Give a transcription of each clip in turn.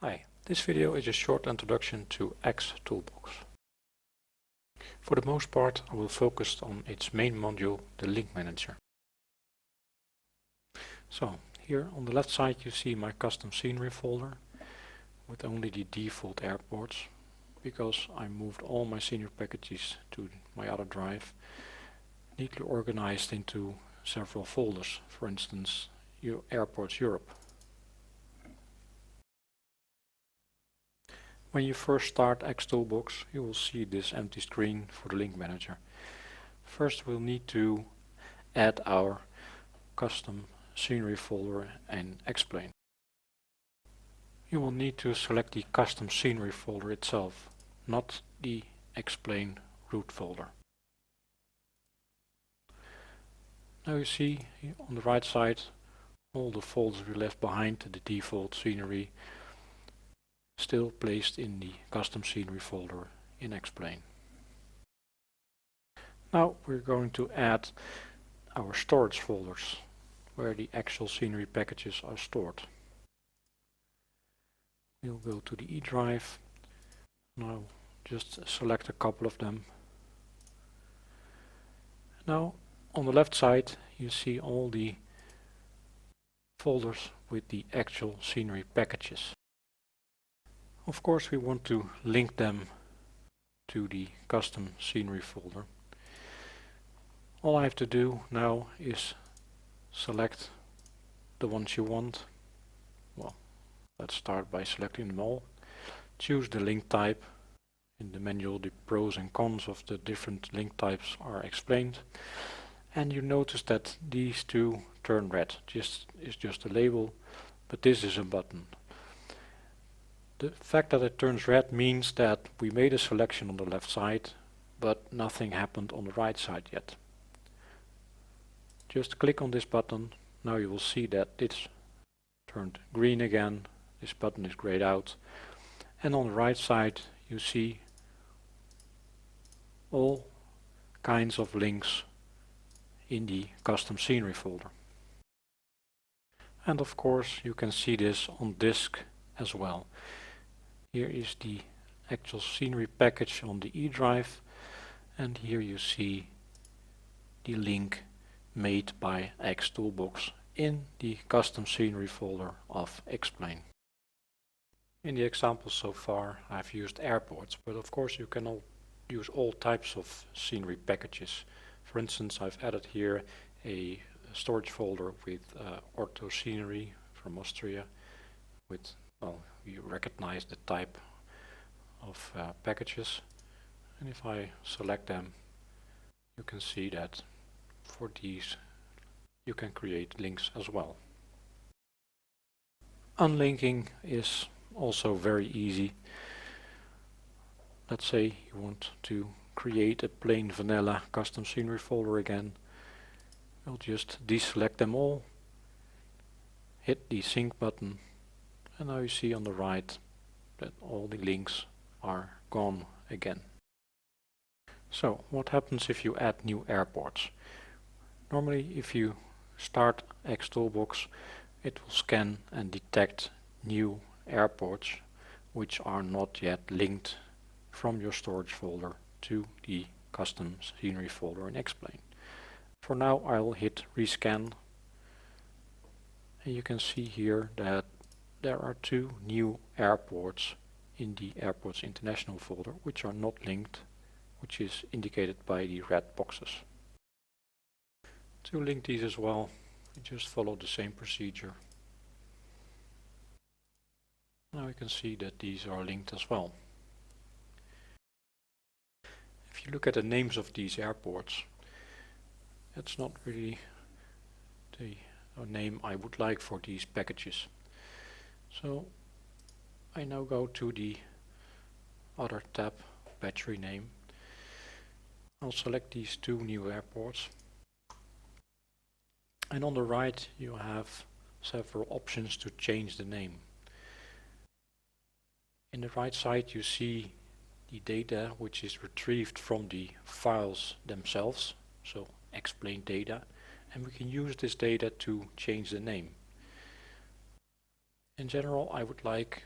Hi, this video is a short introduction to xToolbox. For the most part, I will focus on its main module, the Linkmanager. So, here on the left side you see my custom scenery folder with only the default airports, because I moved all my scenery packages to my other drive, neatly organized into several folders, for instance, Airports Europe. When you first start xToolbox, you will see this empty screen for the Linkmanager. First we'll need to add our custom scenery folder and explain. You will need to select the custom scenery folder itself, not the explain root folder. Now you see on the right side all the folders we left behind, the default scenery, still placed in the custom scenery folder in explain. Now we're going to add our storage folders where the actual scenery packages are stored. We'll go to the E drive. Now just select a couple of them. Now on the left side you see all the folders with the actual scenery packages. Of course we want to link them to the custom scenery folder. All I have to do now is select the ones you want. Well, let's start by selecting them all. Choose the link type. In the manual the pros and cons of the different link types are explained. And you notice that these two turn red. It's just a label, but this is a button. The fact that it turns red means that we made a selection on the left side, but nothing happened on the right side yet. Just click on this button. Now you will see that it's turned green again. This button is grayed out. And on the right side you see all kinds of links in the custom scenery folder. And of course you can see this on disk as well. Here is the actual scenery package on the E drive, and here you see the link made by xToolbox in the custom scenery folder of explain. In the example so far I've used airports, but of course you can use all types of scenery packages. For instance, I've added here a storage folder with ortho scenery from Austria with, well, you recognize the type of packages, and if I select them you can see that for these you can create links as well. Unlinking is also very easy. Let's say you want to create a plain vanilla custom scenery folder again. We'll just deselect them all, hit the sync button, and now you see on the right that all the links are gone again. So what happens if you add new airports? Normally if you start xToolbox it will scan and detect new airports which are not yet linked from your storage folder to the custom scenery folder in explain. For now I'll hit rescan, and you can see here that there are two new airports in the Airports International folder which are not linked, which is indicated by the red boxes. To link these as well, we just follow the same procedure. Now you can see that these are linked as well. If you look at the names of these airports, that's not really the name I would like for these packages. So I now go to the other tab, battery name. I'll select these two new airports, and on the right you have several options to change the name. In the right side you see the data which is retrieved from the files themselves, so explain data, and we can use this data to change the name. In general I would like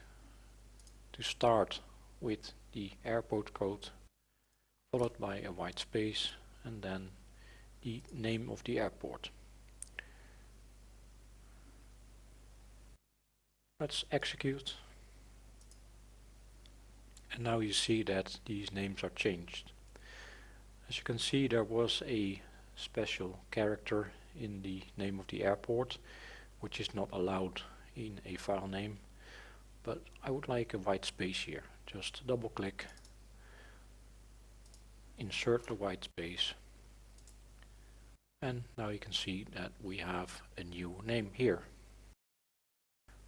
to start with the airport code, followed by a white space, and then the name of the airport. Let's execute. And now you see that these names are changed. As you can see, there was a special character in the name of the airport, which is not allowed in a file name, but I would like a white space here. Just double click, insert the white space, and now you can see that we have a new name here.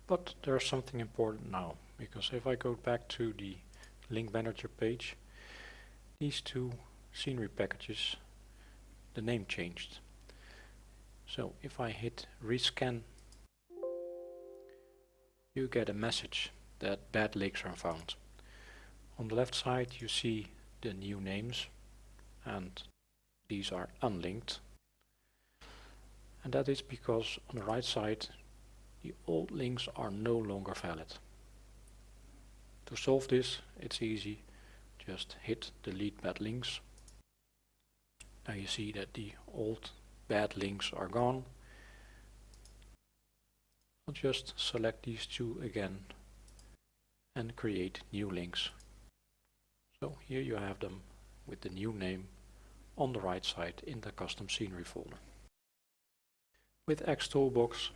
But there's something important now, because if I go back to the Linkmanager page, these two scenery packages, the name changed. So if I hit rescan, you get a message that bad links are found. On the left side you see the new names, and these are unlinked. And that is because on the right side the old links are no longer valid. To solve this, it's easy. Just hit delete bad links. Now you see that the old bad links are gone. I'll just select these two again and create new links. So here you have them with the new name on the right side in the custom scenery folder. With xToolbox,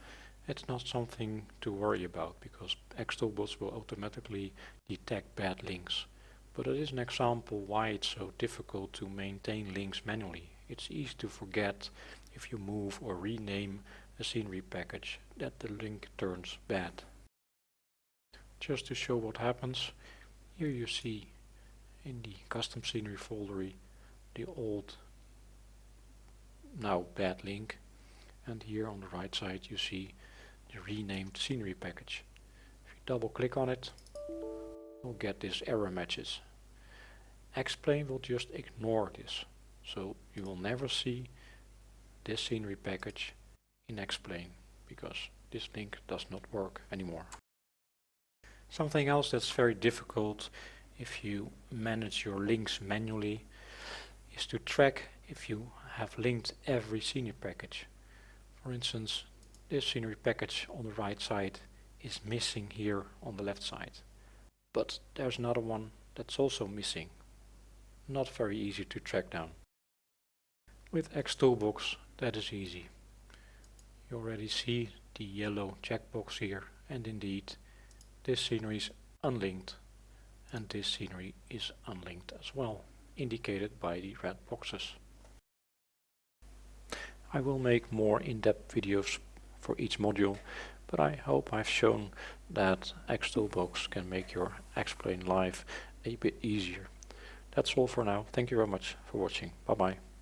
it's not something to worry about, because xToolbox will automatically detect bad links. But it is an example why it's so difficult to maintain links manually. It's easy to forget if you move or rename a scenery package that the link turns bad. Just to show what happens, here you see in the custom scenery folder the old, now bad link, and here on the right side you see the renamed scenery package. If you double click on it, you'll get this error message. Xplane will just ignore this, so you will never see this scenery package in Xplane, because this link does not work anymore. Something else that's very difficult if you manage your links manually is to track if you have linked every scenery package. For instance, this scenery package on the right side is missing here on the left side, but there's another one that's also missing. Not very easy to track down. With xToolbox that is easy. You already see the yellow checkbox here, and indeed this scenery is unlinked and this scenery is unlinked as well, indicated by the red boxes. I will make more in-depth videos for each module, but I hope I've shown that xToolbox can make your Xplane life a bit easier. That's all for now. Thank you very much for watching. Bye bye.